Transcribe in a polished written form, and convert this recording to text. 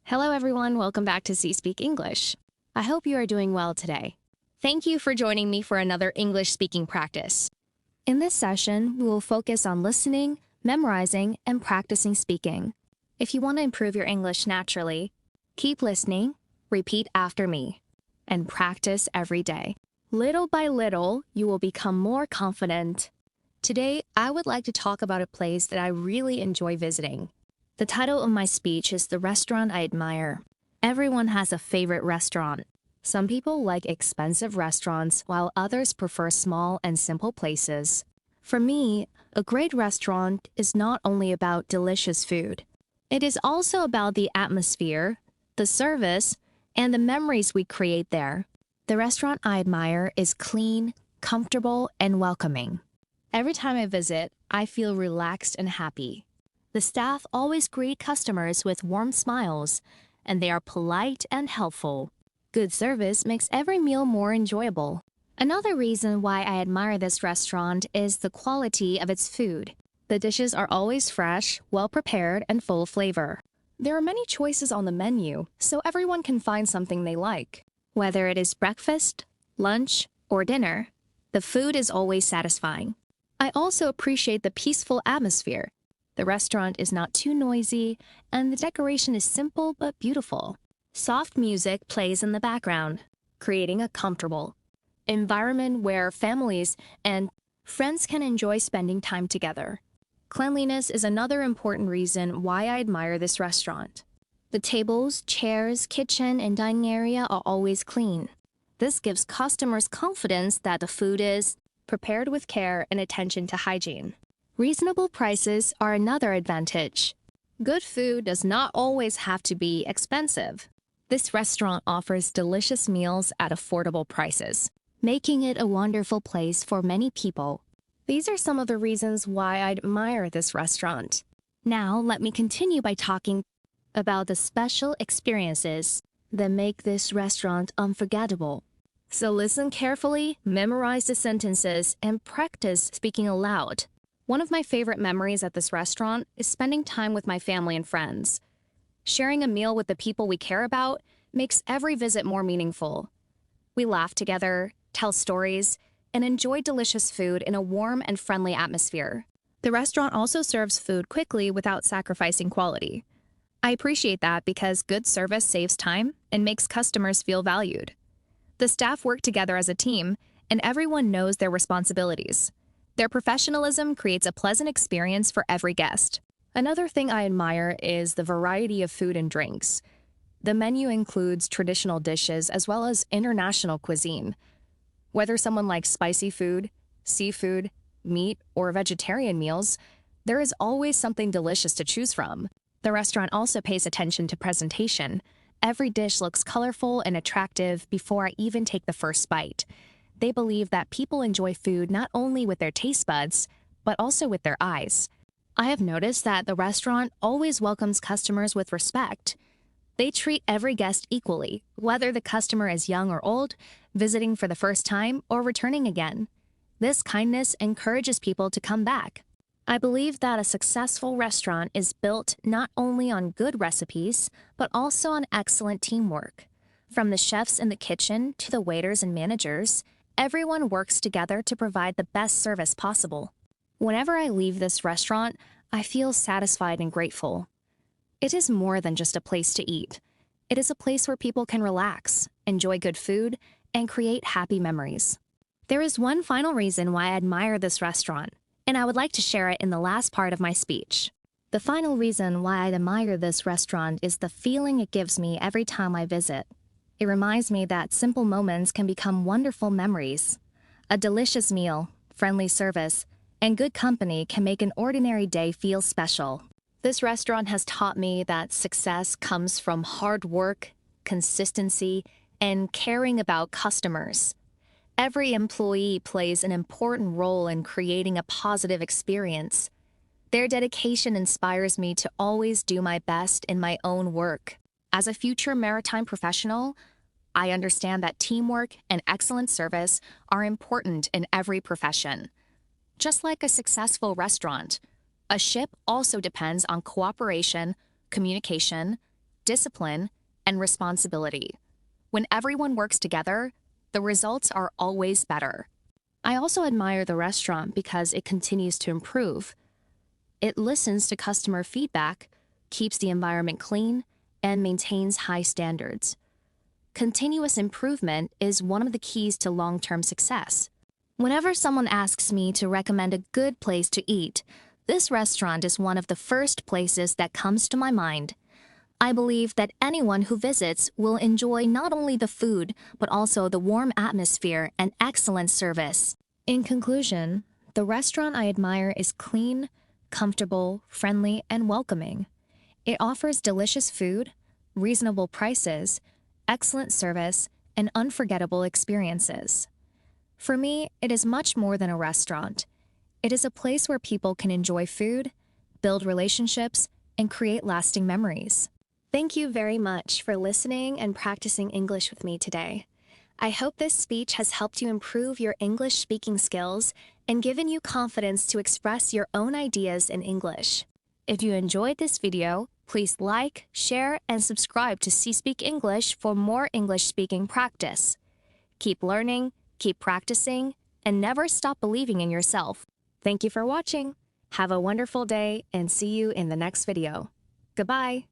Hello, everyone. Welcome back to SeaSpeakEnglish. I hope you are doing well today. Thank you for joining me for another English speaking practice. In this session, we will focus on listening, memorizing, and practicing speaking. If you want to improve your English naturally, keep listening, repeat after me, and practice every day. Little by little, you will become more confident. Today, I would like to talk about a place that I really enjoy visiting. The title of my speech is The Restaurant I Admire. Everyone has a favorite restaurant. Some people like expensive restaurants, while others prefer small and simple places. For me, a great restaurant is not only about delicious food. It is also about the atmosphere, the service, and the memories we create there. The restaurant I admire is clean, comfortable, and welcoming. Every time I visit, I feel relaxed and happy. The staff always greet customers with warm smiles, and they are polite and helpful. Good service makes every meal more enjoyable. Another reason why I admire this restaurant is the quality of its food. The dishes are always fresh, well-prepared, and full of flavor. There are many choices on the menu, so everyone can find something they like. Whether it is breakfast, lunch, or dinner, the food is always satisfying. I also appreciate the peaceful atmosphere. The restaurant is not too noisy, and the decoration is simple but beautiful. Soft music plays in the background, creating a comfortable environment where families and friends can enjoy spending time together. Cleanliness is another important reason why I admire this restaurant. The tables, chairs, kitchen, and dining area are always clean. This gives customers confidence that the food is prepared with care and attention to hygiene. Reasonable prices are another advantage. Good food does not always have to be expensive. This restaurant offers delicious meals at affordable prices, making it a wonderful place for many people. These are some of the reasons why I admire this restaurant. Now, let me continue by talking about the special experiences that make this restaurant unforgettable. So listen carefully, memorize the sentences, and practice speaking aloud. One of my favorite memories at this restaurant is spending time with my family and friends. Sharing a meal with the people we care about makes every visit more meaningful. We laugh together, tell stories, and enjoy delicious food in a warm and friendly atmosphere. The restaurant also serves food quickly without sacrificing quality. I appreciate that because good service saves time and makes customers feel valued. The staff work together as a team, and everyone knows their responsibilities. Their professionalism creates a pleasant experience for every guest. Another thing I admire is the variety of food and drinks. The menu includes traditional dishes as well as international cuisine. Whether someone likes spicy food, seafood, meat, or vegetarian meals, there is always something delicious to choose from. The restaurant also pays attention to presentation. Every dish looks colorful and attractive before I even take the first bite. They believe that people enjoy food not only with their taste buds, but also with their eyes. I have noticed that the restaurant always welcomes customers with respect. They treat every guest equally, whether the customer is young or old, visiting for the first time, or returning again. This kindness encourages people to come back. I believe that a successful restaurant is built not only on good recipes, but also on excellent teamwork. From the chefs in the kitchen to the waiters and managers, everyone works together to provide the best service possible. Whenever I leave this restaurant, I feel satisfied and grateful. It is more than just a place to eat. It is a place where people can relax, enjoy good food, and create happy memories. There is one final reason why I admire this restaurant, and I would like to share it in the last part of my speech. The final reason why I admire this restaurant is the feeling it gives me every time I visit. It reminds me that simple moments can become wonderful memories. A delicious meal, friendly service, and good company can make an ordinary day feel special. This restaurant has taught me that success comes from hard work, consistency, and caring about customers. Every employee plays an important role in creating a positive experience. Their dedication inspires me to always do my best in my own work. As a future maritime professional, I understand that teamwork and excellent service are important in every profession. Just like a successful restaurant, a ship also depends on cooperation, communication, discipline and responsibility. When everyone works together, the results are always better. I also admire the restaurant because it continues to improve. It listens to customer feedback, keeps the environment clean, and maintains high standards. Continuous improvement is one of the keys to long-term success. Whenever someone asks me to recommend a good place to eat, this restaurant is one of the first places that comes to my mind. I believe that anyone who visits will enjoy not only the food, but also the warm atmosphere and excellent service. In conclusion, the restaurant I admire is clean, comfortable, friendly, and welcoming. It offers delicious food, reasonable prices, excellent service, and unforgettable experiences. For me, it is much more than a restaurant. It is a place where people can enjoy food, build relationships, and create lasting memories. Thank you very much for listening and practicing English with me today. I hope this speech has helped you improve your English speaking skills and given you confidence to express your own ideas in English. If you enjoyed this video, please like, share, and subscribe to SeaSpeak English for more English speaking practice. Keep learning, keep practicing, and never stop believing in yourself. Thank you for watching. Have a wonderful day and see you in the next video. Goodbye.